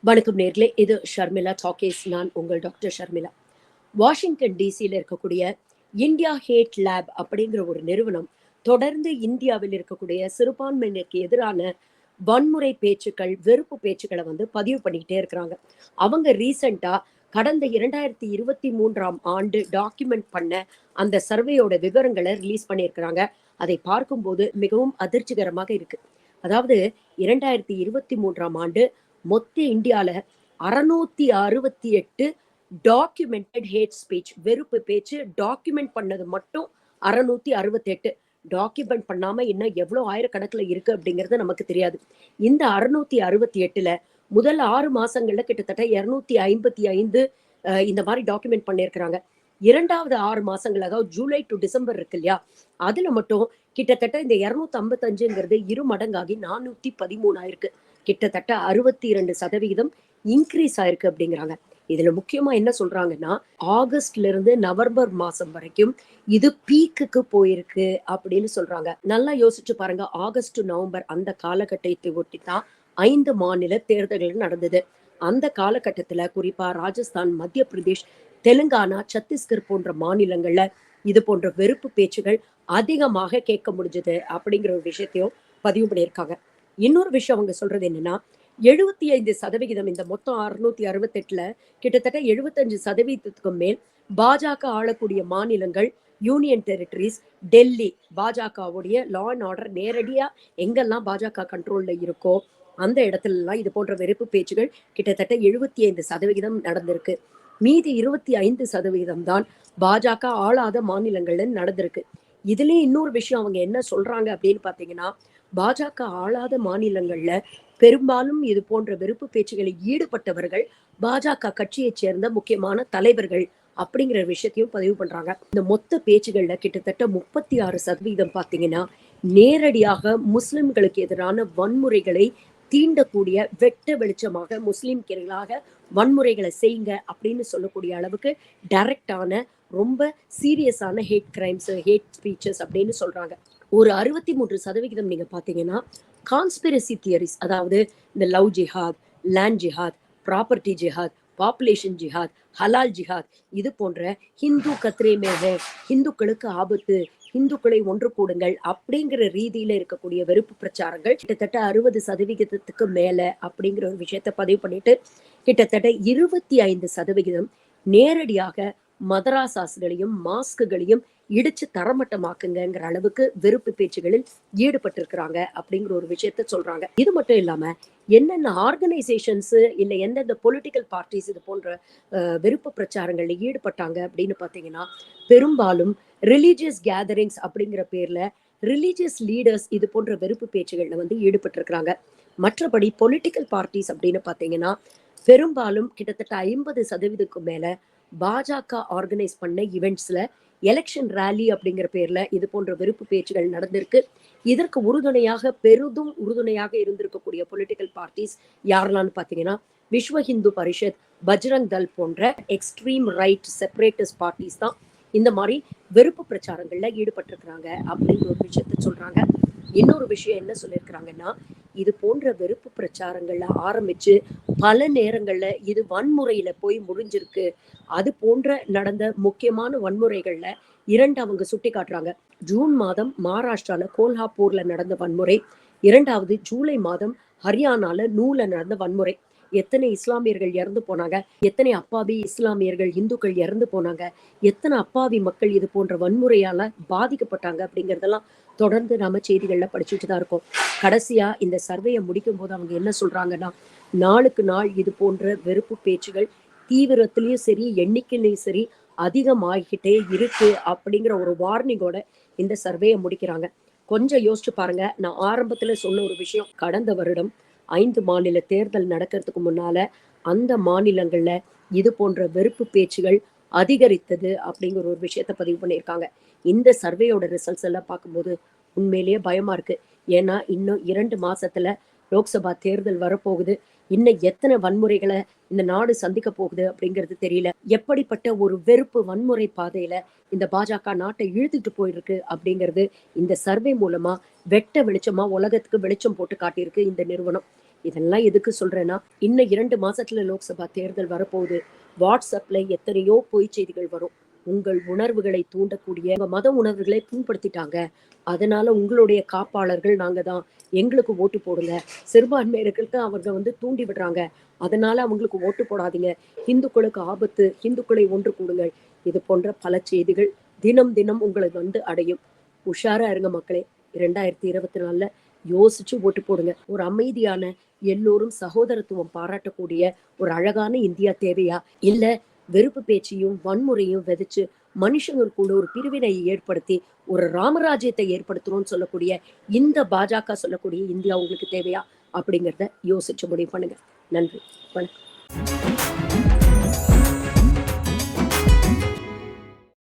வணக்கம் நேர்களே, இது ஷர்மிளா டாக்கீஸ். நான் உங்கள் டாக்டர் ஷர்மிளா. வாஷிங்டன் டிசியில் இருக்கக்கூடிய இந்தியா ஹேட் லேப் அப்படிங்கிற ஒரு நிறுவனம் தொடர்ந்து இந்தியாவில் இருக்கக்கூடிய சிறுபான்மையினருக்கு எதிரான வன்முறை பேச்சுக்கள், வெறுப்பு பேச்சுக்களை பதிவு பண்ணிக்கிட்டே இருக்கிறாங்க. அவங்க ரீசெண்டா கடந்த 2023ஆம் ஆண்டு டாக்குமெண்ட் பண்ண அந்த சர்வேயோட விவரங்களை ரிலீஸ் பண்ணியிருக்கிறாங்க. அதை பார்க்கும்போது மிகவும் அதிர்ச்சிகரமாக இருக்கு. அதாவது 2023ஆம் ஆண்டு மொத்த இந்தியால 668 டாக்குமெண்டட் ஹேட் ஸ்பீச், வெறுப்பு பேச்சு டாக்குமெண்ட் பண்ணது மட்டும் 668. டாக்குமெண்ட் பண்ணாம இன்னும் எவ்வளவு ஆயிரக்கணக்கில் இருக்கு அப்படிங்கிறது நமக்கு தெரியாது. இந்த 668ல முதல் 6 மாசங்கள்ல கிட்டத்தட்ட 255 இந்த மாதிரி டாக்குமெண்ட் பண்ணியிருக்கிறாங்க. இரண்டாவது 6 மாசங்கள், அதாவது ஜூலை டு டிசம்பர் இருக்கு இல்லையா, அதுல மட்டும் கிட்டத்தட்ட இந்த 255ங்கிறது 2 மடங்காகி 413 ஆயிருக்கு. கிட்டத்தட்ட 62% இன்க்ரீஸ் ஆயிருக்கு அப்படிங்கிறாங்க. இதுல முக்கியமா என்ன சொல்றாங்கன்னா, ஆகஸ்ட்ல இருந்து நவம்பர் மாசம் வரைக்கும் இது பீக்குக்கு போயிருக்கு அப்படின்னு சொல்றாங்க. நல்லா யோசிச்சு பாருங்க. ஆகஸ்ட் டு நவம்பர் அந்த காலகட்டத்தை ஒட்டி தான் 5 மாநில தேர்தல்கள் நடந்தது. அந்த காலகட்டத்துல குறிப்பா ராஜஸ்தான், மத்திய பிரதேஷ், தெலுங்கானா, சத்தீஸ்கர் போன்ற மாநிலங்கள்ல இது போன்ற வெறுப்பு பேச்சுகள் அதிகமாக கேட்க முடிஞ்சது அப்படிங்கிற ஒரு விஷயத்தையும் பதிவு பண்ணியிருக்காங்க. இன்னொரு விஷயம் அவங்க சொல்றது என்னன்னா, 75% இந்த மொத்தம் 668ல கிட்டத்தட்ட 75%க்கு மேல் பாஜக ஆளக்கூடிய மாநிலங்கள், யூனியன் டெரிட்டரிஸ், டெல்லி பாஜகவுடைய லா அண்ட் ஆர்டர் நேரடியா எங்கெல்லாம் பாஜக கண்ட்ரோல்ல இருக்கோ அந்த இடத்துல எல்லாம் இது போன்ற வெறுப்பு பேச்சுகள் கிட்டத்தட்ட 75% நடந்திருக்கு. மீதி 25% தான் பாஜக ஆளாத மாநிலங்கள்ல நடந்திருக்கு. இதுலயும் இன்னொரு விஷயம் அவங்க என்ன சொல்றாங்க அப்படின்னு பாத்தீங்கன்னா, பாஜக ஆளாத மாநிலங்கள்ல பெரும்பாலும் இது போன்ற வெறுப்பு பேச்சுகளில் ஈடுபட்டவர்கள் பாஜக கட்சியை சேர்ந்த முக்கியமான தலைவர்கள் அப்படிங்கிற விஷயத்தையும் பதிவு பண்றாங்க. இந்த மொத்த பேச்சுகள்ல கிட்டத்தட்ட 36% பாத்தீங்கன்னா நேரடியாக முஸ்லிம்களுக்கு எதிரான வன்முறைகளை தீண்டக்கூடிய, வெட்ட வெளிச்சமாக முஸ்லிம்க்கு எதிராக வன்முறைகளை செய்யுங்க அப்படின்னு சொல்லக்கூடிய அளவுக்கு டைரக்டான, ரொம்ப சீரியஸான ஹேட் கிரைம்ஸ், ஹேட் ஸ்பீச்சஸ் அப்படின்னு சொல்றாங்க. ஒரு 63% நீங்க பாத்தீங்கன்னா கான்ஸ்பிரசி தியரிஸ், அதாவது இந்த லவ் ஜிஹாத், லேண்ட் ஜிஹாத், ப்ராப்பர்ட்டி ஜிஹாத், பாப்புலேஷன் ஜிஹாத், ஹலால் ஜிஹாத், இது போன்ற ஹிந்து கத்ரே மேலே, ஹிந்துக்களுக்கு ஆபத்து, இந்துக்களை ஒன்று கூடுங்கள் அப்படிங்கிற ரீதியில இருக்கக்கூடிய வெறுப்பு பிரச்சாரங்கள் கிட்டத்தட்ட 60%க்கு மேல அப்படிங்கிற ஒரு விஷயத்த பதிவு பண்ணிட்டு, கிட்டத்தட்ட 25% நேரடியாக மதராசாஸ்களையும் மாஸ்குகளையும் இடிச்சு தரமட்டமாக்குங்கிற அளவுக்கு வெறுப்பு பேச்சுகளில் ஈடுபட்டிருக்கிறாங்க அப்படிங்கிற ஒரு விஷயத்த சொல்றாங்க. இது மட்டும் இல்லாம என்னென்ன ஆர்கனைசேஷன்ஸ் இல்ல எந்தெந்த பொலிட்டிக்கல் பார்ட்டிஸ் இது போன்ற வெறுப்பு பிரச்சாரங்கள்ல ஈடுபட்டாங்க அப்படின்னு பாத்தீங்கன்னா, பெரும்பாலும் ரிலீஜியஸ் கேதரிங்ஸ் அப்படிங்கிற பேர்ல ரிலீஜியஸ் லீடர்ஸ் இது போன்ற வெறுப்பு பேச்சுகள்ல ஈடுபட்டிருக்கிறாங்க. மற்றபடி பொலிட்டிக்கல் பார்ட்டிஸ் அப்படின்னு பாத்தீங்கன்னா, பெரும்பாலும் கிட்டத்தட்ட 50%க்கு மேல பாஜக ஆர்கனைஸ் பண்ண ஈவெண்ட்ஸ்ல எலெக்ஷன் ரேலி அப்படிங்கிற பேர்ல இது போன்ற வெறுப்பு பேச்சுகள் நடந்திருக்கு. இதற்கு பெரிதும் உறுதுணையாக இருந்திருக்கக்கூடிய பொலிட்டிக்கல் பார்ட்டிஸ் யாரெல்லாம் பாத்தீங்கன்னா, விஸ்வ ஹிந்து பரிஷத், பஜ்ரங் தள் போன்ற எக்ஸ்ட்ரீம் ரைட் செப்பரேட்டிஸ்ட் பார்ட்டிஸ் தான் இந்த மாதிரி வெறுப்பு பிரச்சாரங்கள்ல ஈடுபட்டிருக்கிறாங்க அப்படிங்கிற ஒரு விஷயத்த சொல்றாங்க. இன்னொரு விஷயம் என்ன சொல்லியிருக்கிறாங்கன்னா, இது போன்ற வெறுப்பு பிரச்சாரங்கள்ல ஆரம்பிச்சு பல நேரங்கள்ல இது வன்முறையில போய் முடிஞ்சிருக்கு. அது போன்ற நடந்த முக்கியமான வன்முறைகள்ல 2 அவங்க சுட்டி காட்டுறாங்க. ஜூன் மாதம் மகாராஷ்டிரால கோல்ஹாப்பூர்ல நடந்த வன்முறை, 2வது ஜூலை மாதம் ஹரியானால நூல நடந்த வன்முறை. எத்தனை இஸ்லாமியர்கள் இறந்து போனாங்க, எத்தனை அப்பாவி இஸ்லாமியர்கள், இந்துக்கள் இறந்து போனாங்க, எத்தனை அப்பாவி மக்கள் இது போன்ற வன்முறையால பாதிக்கப்பட்டாங்க அப்படிங்கறதெல்லாம் தொடர்ந்து நாம செய்திகள்ல படிச்சுட்டு தான் இருக்கோம். கடைசியா இந்த சர்வேயை முடிக்கும் போது அவங்க என்ன சொல்றாங்கன்னா, நாளுக்கு நாள் இது போன்ற வெறுப்பு பேச்சுகள் தீவிரத்திலயும் சரி, எண்ணிக்கையிலையும் சரி அதிகமாகிக்கிட்டே இருக்கு அப்படிங்கிற ஒரு வார்னிங்கோட இந்த சர்வேயை முடிக்கிறாங்க. கொஞ்சம் யோசிச்சு பாருங்க. நான் ஆரம்பத்துல சொன்ன ஒரு விஷயம், கடந்த வருடம் 5 மாநில தேர்தல் நடக்கிறதுக்கு முன்னால அந்த மாநிலங்கள்ல இது போன்ற வெறுப்பு பேச்சுகள் அதிகரித்தது அப்படிங்கிற ஒரு விஷயத்த பதிவு பண்ணியிருக்காங்க. இந்த சர்வேயோட ரிசல்ட்ஸ் எல்லாம் பார்க்கும்போது உண்மையிலேயே பயமா இருக்கு. ஏன்னா இன்னும் 2 மாசத்துல லோக்சபா தேர்தல் வரப்போகுது. இன்னும் எத்தனை வன்முறைகளை இந்த நாடு சந்திக்க போகுது அப்படிங்கிறது தெரியல. எப்படிப்பட்ட ஒரு வெறுப்பு வன்முறை பாதையில இந்த பாஜக நாட்டை இழுத்துட்டு போயிருக்கு அப்படிங்கிறது இந்த சர்வே மூலமா வெட்ட வெளிச்சமா உலகத்துக்கு வெளிச்சம் போட்டு காட்டியிருக்கு இந்த நிறுவனம். இதெல்லாம் எதுக்கு சொல்றேன்னா, இன்னும் 2 மாசத்துல லோக்சபா தேர்தல் வரப்போகுது. வாட்ஸ்அப்ல எத்தனையோ பொய் செய்திகள் வரும். உங்கள் உணர்வுகளை தூண்டக்கூடிய உங்க மத உணர்வுகளை புண்படுத்திட்டாங்க. அதனால உங்களுடைய காப்பாளர்கள் நாங்க தான். எங்களுக்கு ஓட்டு போடுங்க. சிறுபான்மையினருக்கு அவங்க தூண்டி விடுறாங்க. அதனால அவங்களுக்கு ஓட்டு போடாதீங்க. இந்துக்களுக்கு ஆபத்து. இந்துக்களை ஒன்று கூடுங்கள். இது போன்ற பல செய்திகள் தினம் தினம் உங்களை அடையும். உஷாரா இருங்க மக்களே. 2024ல யோசிச்சு ஓட்டு போடுங்க. ஒரு அமைதியான, எல்லோரும் சகோதரத்துவம் பாராட்டக்கூடிய ஒரு அழகான இந்தியா தேவையா? இல்ல வெறுப்பு பேச்சையும், வன்முறையும் விதைச்சு மனுஷங்களுக்குள்ள ஒரு பிரிவினையை ஏற்படுத்தி ஒரு ராமராஜ்யத்தை ஏற்படுத்தணும்னு சொல்லக்கூடிய இந்த பாஜக சொல்லக்கூடிய இந்தியா உங்களுக்கு தேவையா? அப்படிங்கிறத யோசிச்சு முடிவு பண்ணுங்க. நன்றி. வணக்கம்.